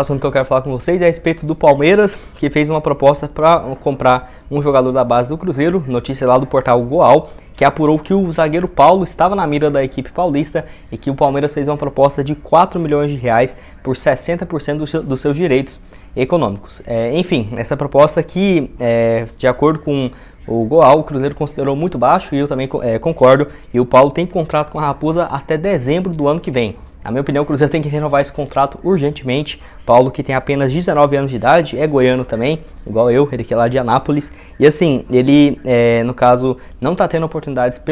O assunto que eu quero falar com vocês é a respeito do Palmeiras, que fez uma proposta para comprar um jogador da base do Cruzeiro. Notícia lá do portal Goal, que apurou que o zagueiro Paulo estava na mira da equipe paulista e que o Palmeiras fez uma proposta de 4 milhões de reais por 60% dos seus direitos econômicos. Enfim, essa proposta que, de acordo com o Goal, o Cruzeiro considerou muito baixo, e eu também concordo, e o Paulo tem contrato com a Raposa até dezembro do ano que vem. Na minha opinião, o Cruzeiro tem que renovar esse contrato urgentemente. Paulo, que tem apenas 19 anos de idade, é goiano também, igual eu, ele que é lá de Anápolis. E assim, ele, no caso, não está tendo oportunidades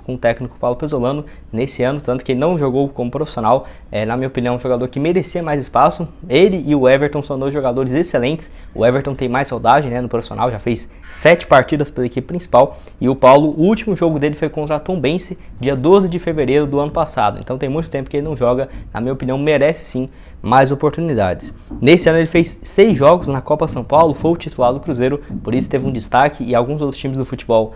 com o técnico Paulo Pezzolano nesse ano, tanto que ele não jogou como profissional. Na minha opinião, um jogador que merecia mais espaço. Ele e o Everton são dois jogadores excelentes. O Everton tem mais rodagem, no profissional, já fez 7 partidas pela equipe principal. E o Paulo, o último jogo dele foi contra a Tombense, dia 12 de fevereiro do ano passado. Então tem muito tempo que ele não joga. Na minha opinião, merece sim mais oportunidades. Nesse ano ele fez 6 jogos na Copa São Paulo, foi o titular do Cruzeiro, por isso teve um destaque, e alguns outros times do futebol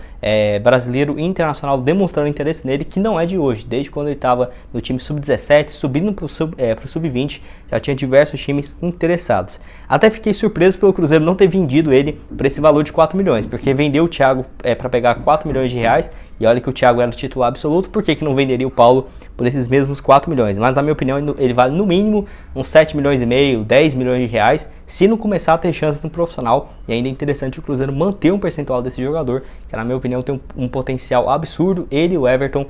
brasileiro e internacional demonstrando interesse nele, que não é de hoje. Desde quando ele estava no time sub-17, subindo para o sub-20, já tinha diversos times interessados. Até fiquei surpreso pelo Cruzeiro não ter vendido ele por esse valor de 4 milhões, porque vendeu o Thiago para pegar 4 milhões de reais, e olha que o Thiago era o titular absoluto. Por que não venderia o Paulo por esses mesmos 4 milhões? Mas na minha opinião ele vale no mínimo uns 7 milhões e meio, 10 milhões de reais, se não começar a ter chances no profissional. E ainda é interessante o Cruzeiro manter um percentual desse jogador, que na minha opinião tem um potencial absurdo. Ele e o Everton,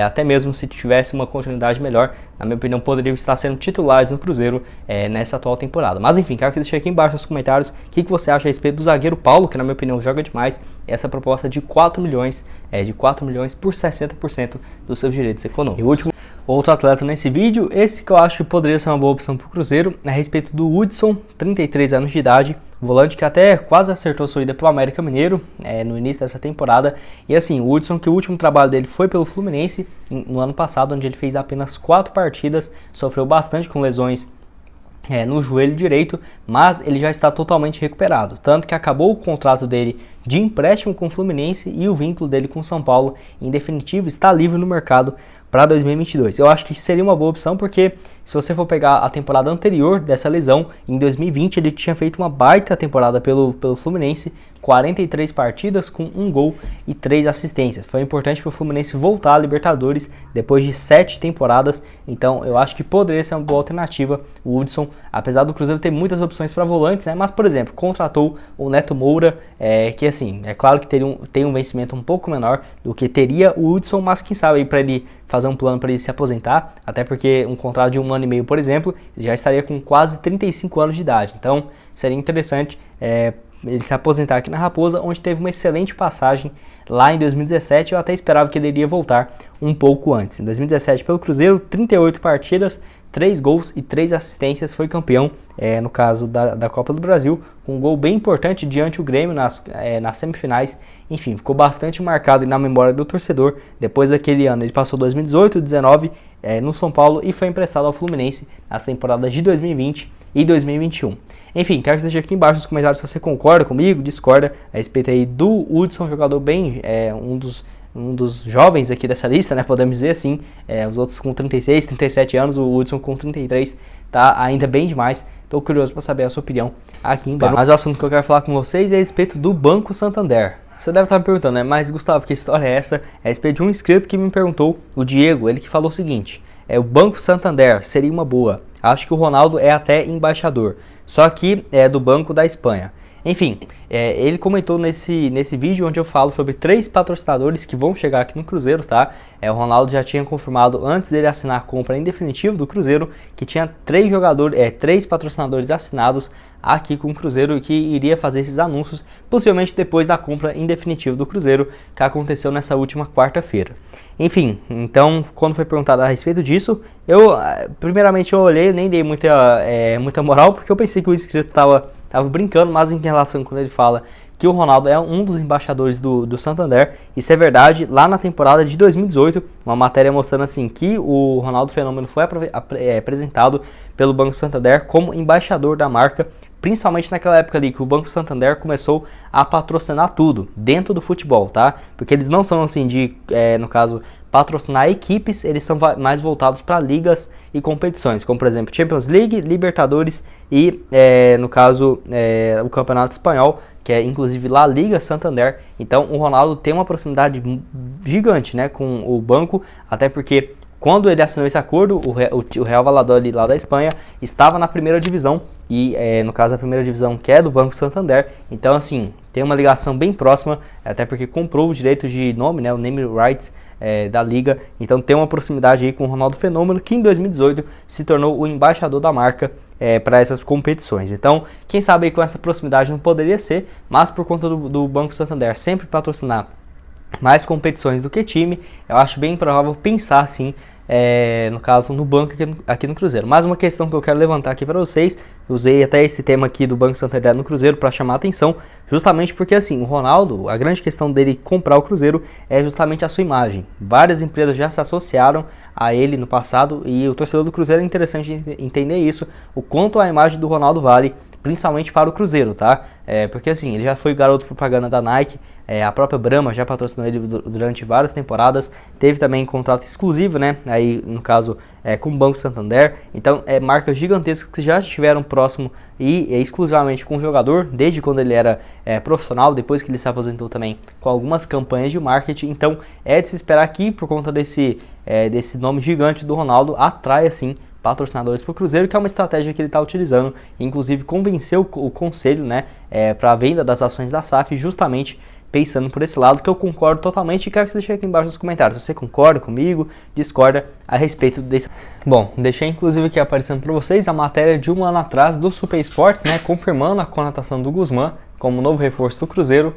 até mesmo se tivesse uma continuidade melhor, na minha opinião poderiam estar sendo titulares no Cruzeiro nessa atual temporada. Mas enfim, quero que deixe aqui embaixo nos comentários o que você acha a respeito do zagueiro Paulo, que na minha opinião joga demais, essa proposta de 4 milhões por 60% dos seus direitos econômicos. E o último, outro atleta nesse vídeo, esse que eu acho que poderia ser uma boa opção para o Cruzeiro, a respeito do Hudson, 33 anos de idade, volante que até quase acertou sua ida para o América Mineiro no início dessa temporada. E assim, o Hudson, que o último trabalho dele foi pelo Fluminense no ano passado, onde ele fez apenas 4 partidas, sofreu bastante com lesões no joelho direito, mas ele já está totalmente recuperado, tanto que acabou o contrato dele de empréstimo com o Fluminense e o vínculo dele com o São Paulo, em definitivo, está livre no mercado para 2022. Eu acho que seria uma boa opção, porque se você for pegar a temporada anterior dessa lesão, em 2020 ele tinha feito uma baita temporada pelo Fluminense, 43 partidas com 1 gol e 3 assistências. Foi importante para o Fluminense voltar à Libertadores depois de 7 temporadas, então eu acho que poderia ser uma boa alternativa o Hudson, apesar do Cruzeiro ter muitas opções para volantes, mas por exemplo, contratou o Neto Moura, que assim, é claro que tem um vencimento um pouco menor do que teria o Hudson, mas quem sabe aí para ele fazer um plano para ele se aposentar, até porque um contrato de 1 ano e meio, por exemplo, ele já estaria com quase 35 anos de idade, então seria interessante ele se aposentar aqui na Raposa, onde teve uma excelente passagem lá em 2017. Eu até esperava que ele iria voltar um pouco antes. Em 2017 pelo Cruzeiro, 38 partidas, 3 gols e 3 assistências, foi campeão, no caso da Copa do Brasil, com um gol bem importante diante do Grêmio nas semifinais. Enfim, ficou bastante marcado na memória do torcedor. Depois daquele ano, ele passou 2018, 2019 no São Paulo e foi emprestado ao Fluminense nas temporadas de 2020 e 2021. Enfim, quero que você deixe aqui embaixo nos comentários se você concorda comigo, discorda a respeito aí do Hudson, jogador bem, um dos jovens aqui dessa lista, podemos dizer assim. Os outros com 36, 37 anos, o Hudson com 33, tá ainda bem demais. Estou curioso para saber a sua opinião aqui embaixo. Mas o assunto que eu quero falar com vocês é a respeito do Banco Santander. Você deve estar me perguntando, mas Gustavo, que história é essa? É a respeito de um inscrito que me perguntou, o Diego, ele que falou o seguinte: o Banco Santander seria uma boa. Acho que o Ronaldo é até embaixador, só que é do Banco da Espanha. Enfim, ele comentou nesse vídeo onde eu falo sobre 3 patrocinadores que vão chegar aqui no Cruzeiro, tá? O Ronaldo já tinha confirmado antes dele assinar a compra em definitivo do Cruzeiro que tinha 3 patrocinadores assinados aqui com o Cruzeiro, que iria fazer esses anúncios possivelmente depois da compra em definitivo do Cruzeiro, que aconteceu nessa última quarta-feira. Enfim, então quando foi perguntado a respeito disso, primeiramente eu olhei, nem dei muita moral, porque eu pensei que o inscrito estava brincando, mas em relação quando ele fala que o Ronaldo é um dos embaixadores do Santander, isso é verdade. Lá na temporada de 2018, uma matéria mostrando assim que o Ronaldo Fenômeno foi apresentado pelo Banco Santander como embaixador da marca, principalmente naquela época ali que o Banco Santander começou a patrocinar tudo dentro do futebol, tá? Porque eles não são assim no caso, patrocinar equipes, eles são mais voltados para ligas e competições, como por exemplo Champions League, Libertadores e no caso o Campeonato Espanhol, que é inclusive La Liga Santander. Então o Ronaldo tem uma proximidade gigante, né, com o banco, até porque quando ele assinou esse acordo, o Real Valladolid lá da Espanha estava na primeira divisão, e no caso a primeira divisão que é do Banco Santander. Então assim, tem uma ligação bem próxima, até porque comprou os direitos de nome, né, o name rights da liga. Então tem uma proximidade aí com o Ronaldo Fenômeno, que em 2018 se tornou o embaixador da marca para essas competições. Então quem sabe aí com essa proximidade não poderia ser, mas por conta do Banco Santander sempre patrocinar mais competições do que time, eu acho bem provável pensar assim, no caso no banco aqui no Cruzeiro. Mais uma questão que eu quero levantar aqui para vocês, usei até esse tema aqui do Banco Santander no Cruzeiro para chamar a atenção, justamente porque assim, o Ronaldo, a grande questão dele comprar o Cruzeiro é justamente a sua imagem. Várias empresas já se associaram a ele no passado, e o torcedor do Cruzeiro é interessante entender isso, o quanto a imagem do Ronaldo vale, principalmente para o Cruzeiro, tá? Porque assim, ele já foi garoto propaganda da Nike, a própria Brahma já patrocinou ele durante várias temporadas, teve também contrato exclusivo, né? Aí no caso com o Banco Santander. Então marcas gigantescas que já estiveram próximo e exclusivamente com o jogador, desde quando ele era profissional, depois que ele se aposentou também com algumas campanhas de marketing. Então é de se esperar que por conta desse nome gigante do Ronaldo, atrai assim patrocinadores para o Cruzeiro, que é uma estratégia que ele está utilizando. Inclusive convenceu o conselho, né, para a venda das ações da SAF, justamente pensando por esse lado, que eu concordo totalmente, e quero que você deixe aqui embaixo nos comentários se você concorda comigo, discorda a respeito desse. Bom, deixei inclusive aqui aparecendo para vocês a matéria de um ano atrás do Super Sports, né, confirmando a contratação do Guzmán como novo reforço do Cruzeiro,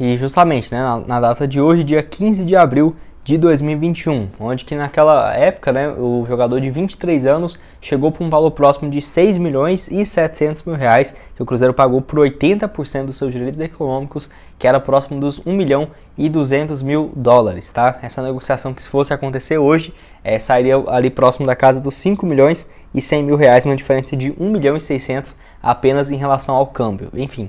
e justamente, né, na data de hoje, dia 15 de abril de 2021, onde que naquela época, né, o jogador de 23 anos chegou para um valor próximo de 6 milhões e 700 mil reais, que o Cruzeiro pagou por 80% dos seus direitos econômicos, que era próximo dos 1 milhão e 200 mil dólares, tá? Essa negociação, que se fosse acontecer hoje, sairia ali próximo da casa dos 5 milhões e 100 mil reais, uma diferença de 1 milhão e 600 apenas em relação ao câmbio. Enfim,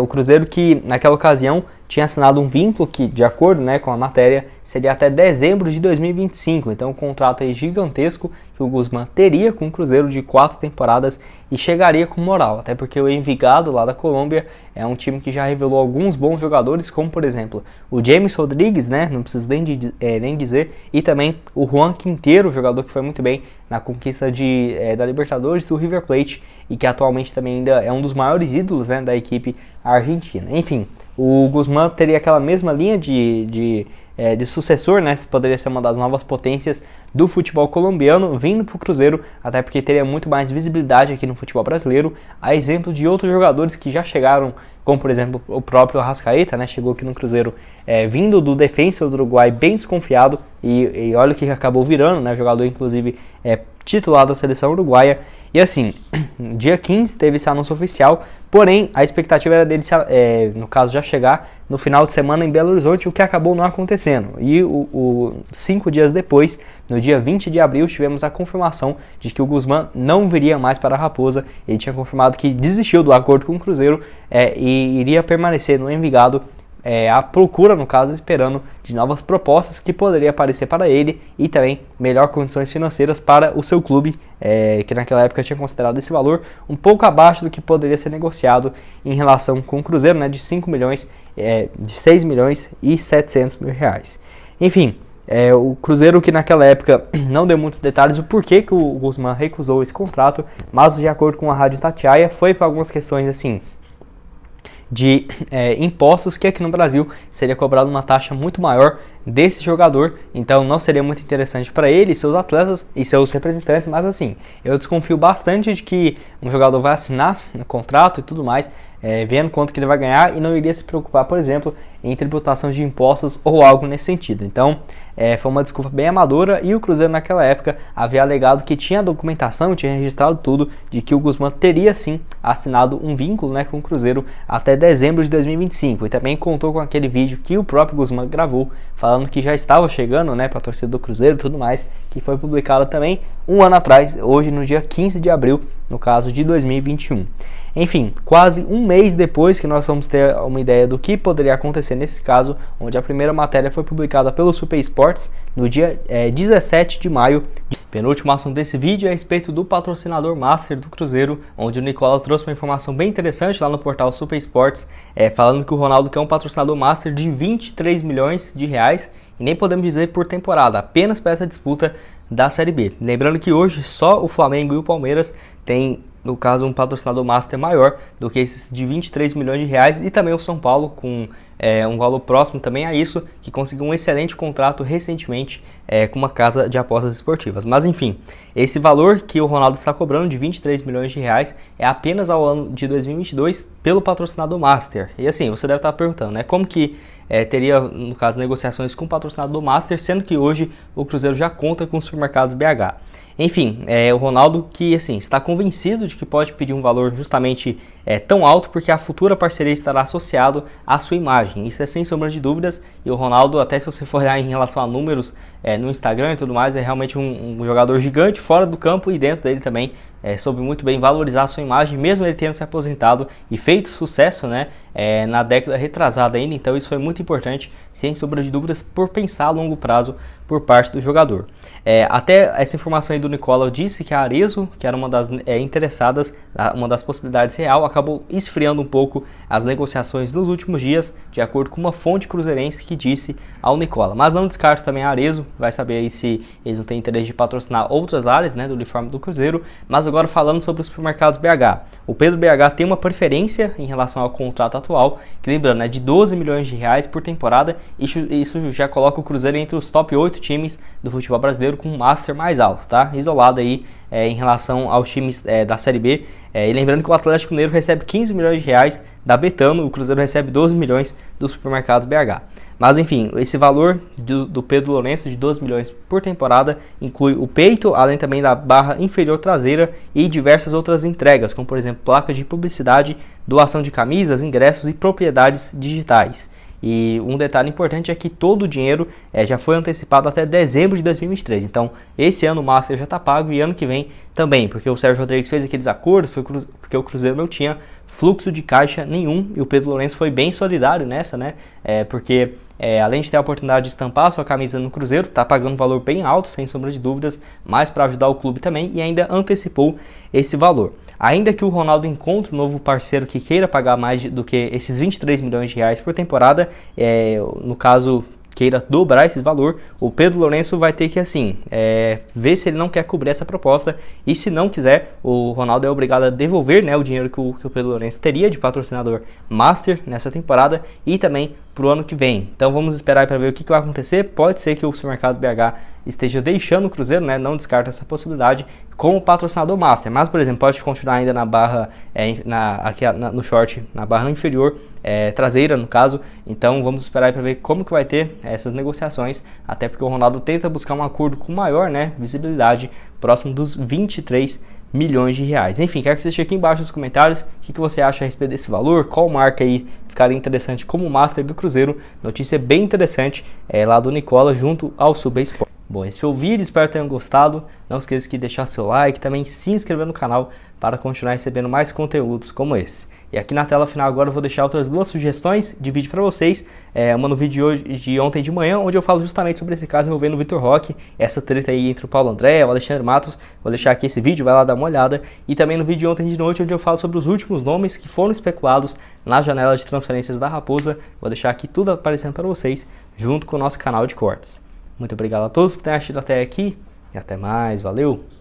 o Cruzeiro, que naquela ocasião tinha assinado um vínculo que, de acordo, né, com a matéria, seria até dezembro de 2025. Então um contrato aí gigantesco que o Guzmán teria com o Cruzeiro de 4 temporadas e chegaria com moral, até porque o Envigado lá da Colômbia é um time que já revelou alguns bons jogadores, como por exemplo o James Rodrigues, né, não preciso nem dizer, e também o Juan Quintero, jogador que foi muito bem na conquista da Libertadores do River Plate, e que atualmente também ainda é um dos maiores ídolos, né, da equipe argentina. Enfim, o Guzmán teria aquela mesma linha de sucessor, né? Poderia ser uma das novas potências do futebol colombiano, vindo para o Cruzeiro, até porque teria muito mais visibilidade aqui no futebol brasileiro, a exemplo de outros jogadores que já chegaram, como por exemplo o próprio Arrascaeta, né? Chegou aqui no Cruzeiro vindo do Defensor do Uruguai, bem desconfiado, e olha o que acabou virando, né? Jogador inclusive titular da seleção uruguaia. E assim, dia 15 teve esse anúncio oficial, porém a expectativa era dele, no caso, já chegar no final de semana em Belo Horizonte, o que acabou não acontecendo. E 5 dias depois, no dia 20 de abril, tivemos a confirmação de que o Guzmán não viria mais para a Raposa. Ele tinha confirmado que desistiu do acordo com o Cruzeiro e iria permanecer no Envigado, à procura, no caso, esperando de novas propostas que poderia aparecer para ele, e também melhor condições financeiras para o seu clube, que naquela época tinha considerado esse valor um pouco abaixo do que poderia ser negociado em relação com o Cruzeiro, né, de 5 milhões, de 6 milhões e 700 mil reais. Enfim, o Cruzeiro, que naquela época não deu muitos detalhes o porquê que o Guzmán recusou esse contrato, mas de acordo com a Rádio Itatiaia, foi por algumas questões assim de impostos, que aqui no Brasil seria cobrado uma taxa muito maior desse jogador, então não seria muito interessante para ele, seus atletas e seus representantes. Mas assim, eu desconfio bastante de que um jogador vai assinar um contrato e tudo mais, vendo quanto que ele vai ganhar, e não iria se preocupar, por exemplo, em tributação de impostos ou algo nesse sentido. Então foi uma desculpa bem amadora, e o Cruzeiro naquela época havia alegado que tinha documentação, tinha registrado tudo, de que o Guzmán teria sim assinado um vínculo, né, com o Cruzeiro até dezembro de 2025, e também contou com aquele vídeo que o próprio Guzmán gravou, falando que já estava chegando, né, para a torcida do Cruzeiro e tudo mais, que foi publicado também um ano atrás, hoje no dia 15 de abril, no caso de 2021. Enfim, quase um mês depois que nós vamos ter uma ideia do que poderia acontecer acontecer nesse caso, onde a primeira matéria foi publicada pelo Super Esportes no dia 17 de maio. Penúltimo assunto desse vídeo é a respeito do patrocinador master do Cruzeiro, onde o Nicola trouxe uma informação bem interessante lá no portal Super Esportes, falando que o Ronaldo quer um patrocinador master de 23 milhões de reais, e nem podemos dizer por temporada, apenas para essa disputa da Série B. Lembrando que hoje só o Flamengo e o Palmeiras têm, no caso, um patrocinador master maior do que esses de 23 milhões de reais, e também o São Paulo com um valor próximo também a isso, que conseguiu um excelente contrato recentemente com uma casa de apostas esportivas. Mas enfim, esse valor que o Ronaldo está cobrando de 23 milhões de reais é apenas ao ano de 2022 pelo patrocinador master. E assim, você deve estar perguntando, né, como que teria, no caso, negociações com o patrocinador master, sendo que hoje o Cruzeiro já conta com os supermercados BH. Enfim, o Ronaldo que assim, está convencido de que pode pedir um valor justamente tão alto porque a futura parceria estará associado à sua imagem. Isso é sem sombra de dúvidas, e o Ronaldo, até se você for olhar em relação a números no Instagram e tudo mais, é realmente um jogador gigante fora do campo, e dentro dele também soube muito bem valorizar a sua imagem, mesmo ele tendo se aposentado e feito sucesso, né, na década retrasada ainda. Então isso foi muito importante, sem sombra de dúvidas, por pensar a longo prazo por parte do jogador. Até essa informação aí do Nicola disse que a Arezzo, que era uma das interessadas, uma das possibilidades real, acabou esfriando um pouco as negociações nos últimos dias, de acordo com uma fonte cruzeirense que disse ao Nicola. Mas não descarto também a Arezzo, vai saber aí se eles não têm interesse de patrocinar outras áreas, né, do uniforme do Cruzeiro. Mas agora falando sobre os supermercados BH. O Pedro BH tem uma preferência em relação ao contrato atual, que lembrando, é de 12 milhões de reais por temporada. Isso já coloca o Cruzeiro entre os top 8 times do futebol brasileiro com um master mais alto, tá? Isolado aí em relação aos times da Série B. E lembrando que o Atlético Mineiro recebe 15 milhões de reais da Betano, o Cruzeiro recebe 12 milhões dos supermercados BH. Mas enfim, esse valor do Pedro Lourenço de 12 milhões por temporada inclui o peito, além também da barra inferior traseira e diversas outras entregas, como por exemplo placas de publicidade, doação de camisas, ingressos e propriedades digitais. E um detalhe importante é que todo o dinheiro já foi antecipado até dezembro de 2023. Então, esse ano o Master já está pago, e ano que vem também, porque o Sérgio Rodrigues fez aqueles acordos, porque o Cruzeiro não tinha fluxo de caixa nenhum, e o Pedro Lourenço foi bem solidário nessa, né? Porque além de ter a oportunidade de estampar a sua camisa no Cruzeiro, está pagando um valor bem alto, sem sombra de dúvidas, mas para ajudar o clube também, e ainda antecipou esse valor. Ainda que o Ronaldo encontre um novo parceiro que queira pagar mais do que esses 23 milhões de reais por temporada, no caso queira dobrar esse valor, o Pedro Lourenço vai ter que assim ver se ele não quer cobrir essa proposta, e se não quiser, o Ronaldo é obrigado a devolver, né, o dinheiro que o Pedro Lourenço teria de patrocinador master nessa temporada e também para o ano que vem. Então vamos esperar para ver o que vai acontecer. Pode ser que o Supermercados BH esteja deixando o Cruzeiro, né? Não descarta essa possibilidade como patrocinador master, mas por exemplo pode continuar ainda na barra no short, na barra inferior traseira no caso. Então vamos esperar para ver como que vai ter essas negociações, até porque o Ronaldo tenta buscar um acordo com maior, né, visibilidade, próximo dos 23 milhões de reais. Enfim, quero que você deixe aqui embaixo nos comentários o que você acha a respeito desse valor, qual marca aí ficaria interessante como master do Cruzeiro. Notícia bem interessante lá do Nicola junto ao Super Sport. Bom, esse foi o vídeo, espero que tenham gostado. Não esqueça de deixar seu like, também se inscrever no canal para continuar recebendo mais conteúdos como esse. E aqui na tela final agora eu vou deixar outras duas sugestões de vídeo para vocês. Uma no vídeo de ontem de manhã, onde eu falo justamente sobre esse caso envolvendo o Vitor Roque, essa treta aí entre o Paulo André e o Alexandre Matos. Vou deixar aqui esse vídeo, vai lá dar uma olhada. E também no vídeo de ontem de noite, onde eu falo sobre os últimos nomes que foram especulados na janela de transferências da Raposa. Vou deixar aqui tudo aparecendo para vocês, junto com o nosso canal de cortes. Muito obrigado a todos por terem assistido até aqui, e até mais, valeu!